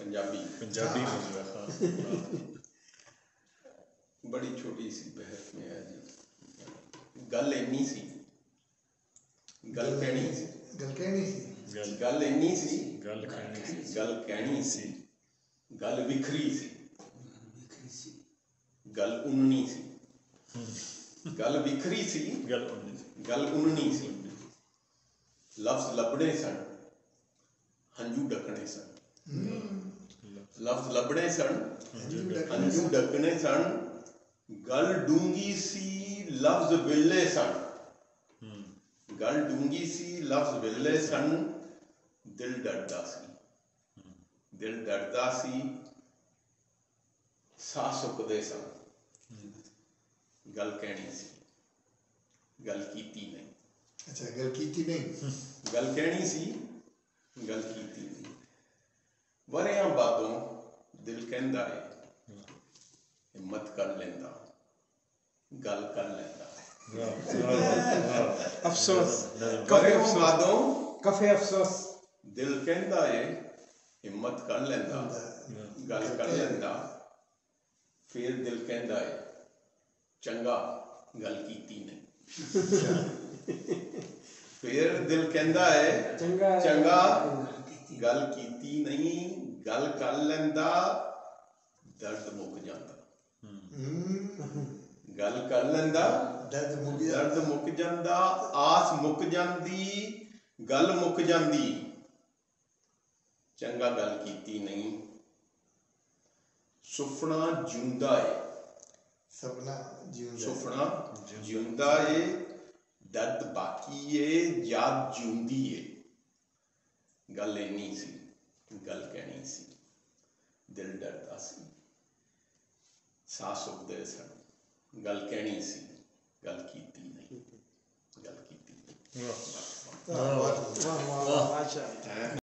पंजाबी में जो है हाँ बड़ी छोटी सी बहस में है जी। गल इन्नी सी, गल कहनी सी, गल इन्नी सी, गल कहनी सी, गल विखरी सी, गल उन्नी सी, गल विखरी सी, गल उन्नी सी। लफ्ज लभने सन, हंजू डकने सन। लफ्ज लभने सन, हंजू डकने सन। गल डूंगी सी, लफ्ज विरले सन। गल डूंगी सी, लफ्ज विरले सन। दिल डरदा सी, दिल डरदा सी। साह सुकदे सन। गल कहनी सी, गल कीती नहीं। अच्छा, गल कीती नहीं। गल कहनी सी, गल कीती नहीं। वरियां बादों दिल कहंदा है, हिम्मत कर लेंदा, गल कर लेंदा। अफसोस, वरियां बादों कफे अफसोस। दिल कहंदा है, हिम्मत कर लेंदा, गल कर लेंदा। फिर दिल कहंदा है, चंगा गल कीती नहीं। फिर दिल कहंदा है, चंगा गल कीती नहीं, गल कर लेंदा। दर्द मुक जांदा, गल कर लेंदा, दर्द मुक जांदा। आस मुक जांदी, गल मुक जांदी। चंगा गल कीती नहीं। सुफना जिंदा है, सपना सुफना जिंदा है। दर्द बाकी है, याद जिंदी है। गल इन्नी सी, गल कहनी सी, दिल डरदा सी। साह सुकदे सन, गल कहनी सी, गल कीती नहीं, गल कीती नहीं। वाह वाह वाह, माशाअल्लाह।